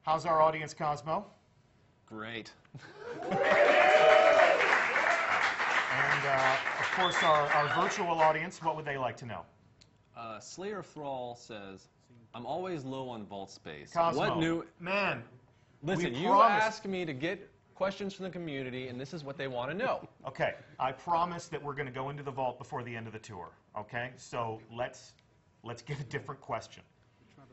How's our audience, Cosmo? Great. And, of course, our virtual audience, what would they like to know? Slayer Thrall says, I'm always low on vault space. Cosmo, What new... man, Listen, we you promised... asked me to get questions from the community, and this is what they want to know. Okay, I promise that we're going to go into the vault before the end of the tour, okay? So let's get a different question.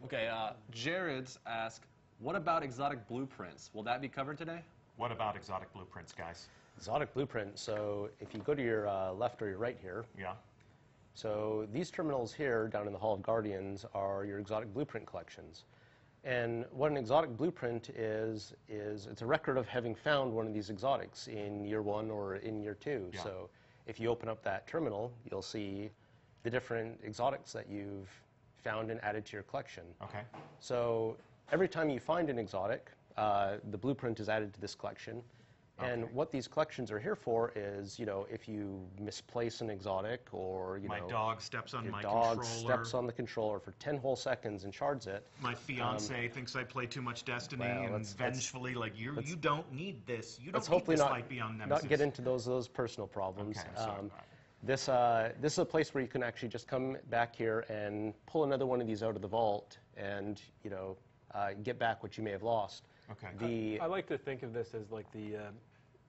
Okay, Jared's asked, what about exotic blueprints? Will that be covered today? What about exotic blueprints, guys? Exotic blueprint, so if you go to your left or your right here, Yeah. so these terminals here down in the Hall of Guardians are your exotic blueprint collections. And what an exotic blueprint is it's a record of having found one of these exotics in year 1 or in year 2. Yeah. So if you open up that terminal, you'll see the different exotics that you've found and added to your collection. Okay. So every time you find an exotic, the blueprint is added to this collection. And what these collections are here for is, you know, if you misplace an exotic or, you know, My dog steps on your my dog controller. steps on the controller for 10 whole seconds and shards it. My fiance thinks I play too much Destiny, well, and let's- vengefully, like, you don't need this. You Let's don't need hopefully this Light Beyond Nemesis. not get into those personal problems. Okay, sorry. This is a place where you can actually just come back here and pull another one of these out of the vault and, you know, get back what you may have lost. Okay. I like to think of this as like the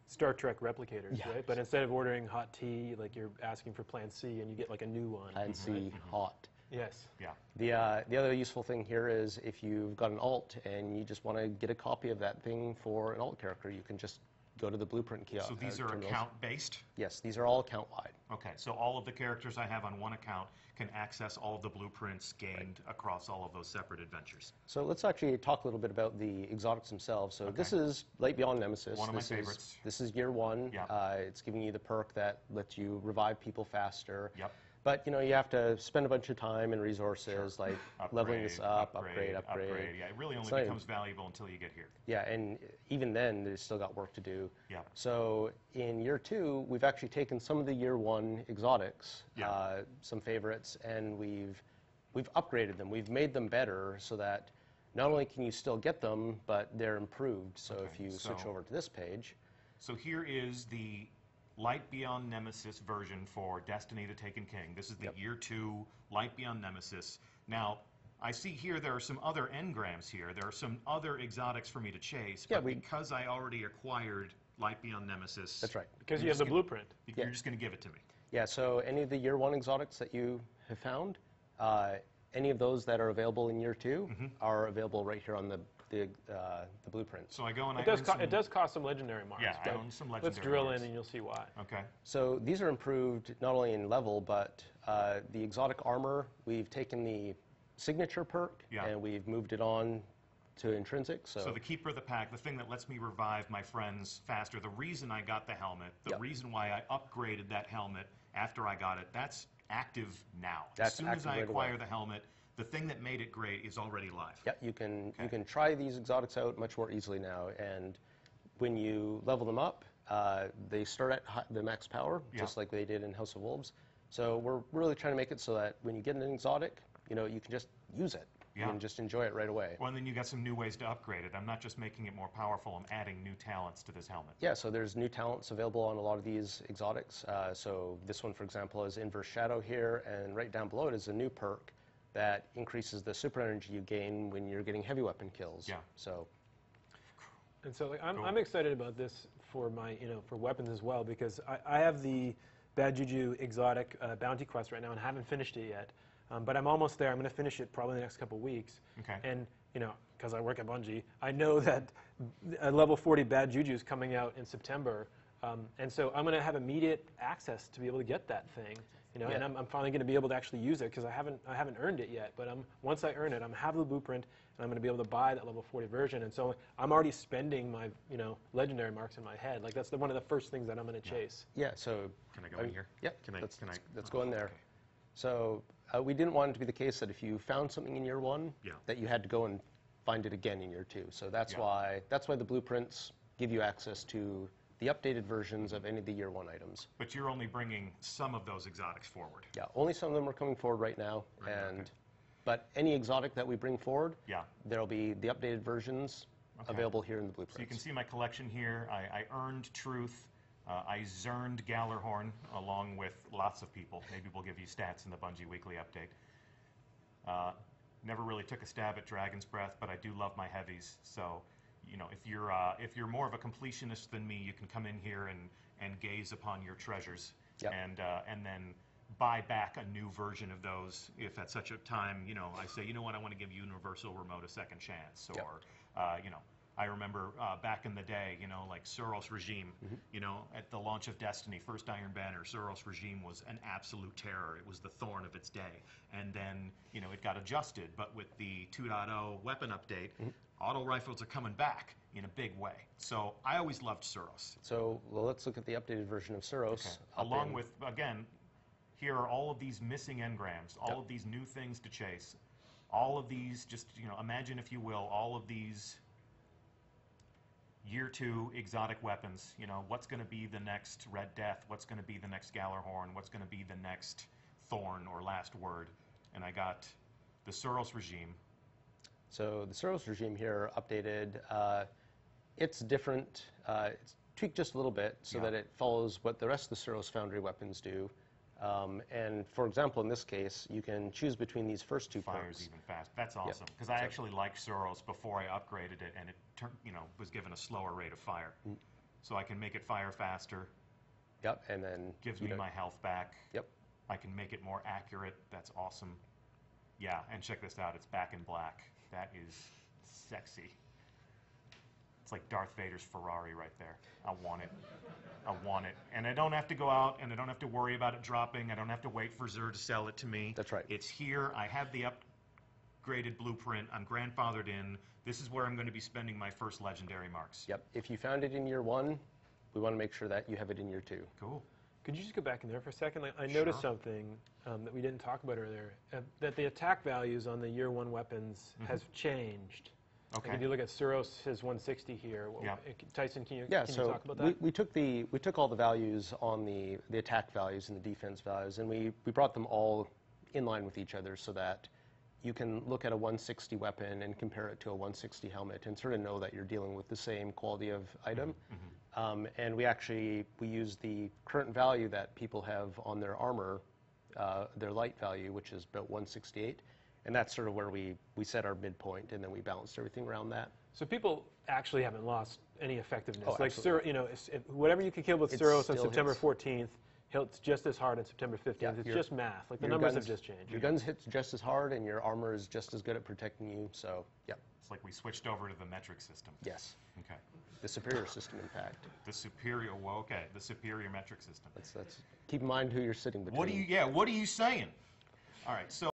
Star Trek replicators, Yeah. right? But instead of ordering hot tea, like you're asking for Plan C and you get like a new one. And see hot. Yes. Yeah. The other useful thing here is if you've got an alt and you just want to get a copy of that thing for an alt character, you can just go to the blueprint kiosk. So these are account-based? Yes, these are all account-wide. Okay, so all of the characters I have on one account can access all of the blueprints gained across all of those separate adventures. So let's actually talk a little bit about the exotics themselves. So this is Light Beyond Nemesis. One of my favorites. This is year 1. Yeah. It's giving you the perk that lets you revive people faster. Yep. But you know, you have to spend a bunch of time and resources, like leveling this up, upgrade. Yeah, it really only becomes valuable until you get here. Yeah, and even then, there's still got work to do. Yeah. So in year 2, we've actually taken some of the year 1 exotics, some favorites, and we've upgraded them. We've made them better so that not only can you still get them, but they're improved. So if you switch over to this page. So here is the Light Beyond Nemesis version for Destiny the Taken King. This is the year 2 Light Beyond Nemesis. Now, I see here there are some other engrams here. There are some other exotics for me to chase, but because I already acquired Light Beyond Nemesis... That's right. Because you have the blueprint. You're just going to give it to me. Yeah, so any of the year 1 exotics that you have found, any of those that are available in year 2 are available right here on the blueprint. So I go and It does cost some legendary marks. Yeah, I own some legendary Let's drill marks. in and you'll see why. Okay. So these are improved not only in level, but the exotic armor, we've taken the signature perk and we've moved it on to intrinsic. So the Keeper of the Pack, the thing that lets me revive my friends faster, the reason I got the helmet, the reason why I upgraded that helmet after I got it, that's active now. As soon as I acquire the helmet, the thing that made it great is already live. Yeah, you can try these exotics out much more easily now, and when you level them up, they start at the max power, just like they did in House of Wolves. So we're really trying to make it so that when you get an exotic, you know, you can just use it. You can just enjoy it right away. Well, and then you got some new ways to upgrade it. I'm not just making it more powerful, I'm adding new talents to this helmet. Yeah, so there's new talents available on a lot of these exotics. So this one, for example, is Inverse Shadow here, and right down below it is a new perk that increases the super energy you gain when you're getting heavy weapon kills. Yeah. So. And so like, I'm excited about this for my, for weapons as well, because I have the Bad Juju exotic bounty quest right now and haven't finished it yet. But I'm almost there. I'm going to finish it probably in the next couple weeks. Okay. And, because I work at Bungie, I know that a level 40 Bad Juju is coming out in September. And so I'm going to have immediate access to be able to get that thing. And I'm finally going to be able to actually use it because I haven't earned it yet. But once I earn it, I'm have the blueprint, and I'm going to be able to buy that level 40 version. And so I'm already spending my legendary marks in my head. Like that's one of the first things that I'm going to chase. Yeah. So can I go in here? Yeah. Let's go in there. Okay. So we didn't want it to be the case that if you found something in year 1, that you had to go and find it again in year 2. So that's why the blueprints give you access to the updated versions of any of the year 1 items. But you're only bringing some of those exotics forward. Yeah, only some of them are coming forward right now. But any exotic that we bring forward, there'll be the updated versions available here in the blueprints. So you can see my collection here. I earned Truth. I zerned Gallarhorn along with lots of people. Maybe we'll give you stats in the Bungie Weekly Update. Never really took a stab at Dragon's Breath, but I do love my heavies. So, you know, if you're more of a completionist than me, you can come in here and gaze upon your treasures, Yep. and then buy back a new version of those if at such a time, you know, I say, you know what, I want to give Universal Remote a second chance, or Yep. you know. I remember back in the day, you know, like Suros Regime, you know, at the launch of Destiny, first Iron Banner, Suros Regime was an absolute terror. It was the thorn of its day. And then, you know, it got adjusted. But with the 2.0 weapon update, auto rifles are coming back in a big way. So I always loved Suros. So well, let's look at the updated version of Suros. Okay. Along with, again, here are all of these missing engrams, all of these new things to chase, all of these, just, you know, imagine, if you will, all of these Year 2 exotic weapons. You know, what's going to be the next Red Death? What's going to be the next Gallarhorn? What's going to be the next Thorn or Last Word? And I got the Suros Regime. So the Suros Regime here updated. It's different. It's tweaked just a little bit so that it follows what the rest of the Suros Foundry weapons do. And for example, in this case, you can choose between these first two Fires perks. even fast. That's awesome, because I actually liked Suros before I upgraded it, and it you know, was given a slower rate of fire. So I can make it fire faster. Yep, and then Gives me my health back. Yep. I can make it more accurate. That's awesome. Yeah, and check this out. It's back in black. That is sexy. It's like Darth Vader's Ferrari right there. I want it. I want it. And I don't have to go out, and I don't have to worry about it dropping. I don't have to wait for Xur to sell it to me. That's right. It's here. I have the upgraded blueprint. I'm grandfathered in. This is where I'm going to be spending my first legendary marks. Yep. If you found it in year 1, we want to make sure that you have it in year 2. Cool. Could you just go back in there for a second? Like, I noticed something that we didn't talk about earlier, that the attack values on the year 1 weapons has changed. Okay. Like if you look at Suros, his 160 here. Tyson, can you talk about that? we took all the values on the attack values and the defense values, and we brought them all in line with each other so that you can look at a 160 weapon and compare it to a 160 helmet and sort of know that you're dealing with the same quality of item. And we use the current value that people have on their armor, their light value, which is about 168. And that's sort of where we set our midpoint, and then we balanced everything around that. So people actually haven't lost any effectiveness. Oh, like absolutely. you know, whatever you can kill with It Suros on still September hits. 14th, hits just as hard on September 15th. Yeah, it's just math. Like the your numbers guns- have just changed. Your guns hit just as hard, and your armor is just as good at protecting you. So, yep, It's like we switched over to the metric system. yes, Okay. the superior system, in fact. The superior, well, okay, the superior metric system. That's keep in mind who you're sitting between. What are you saying? All right, so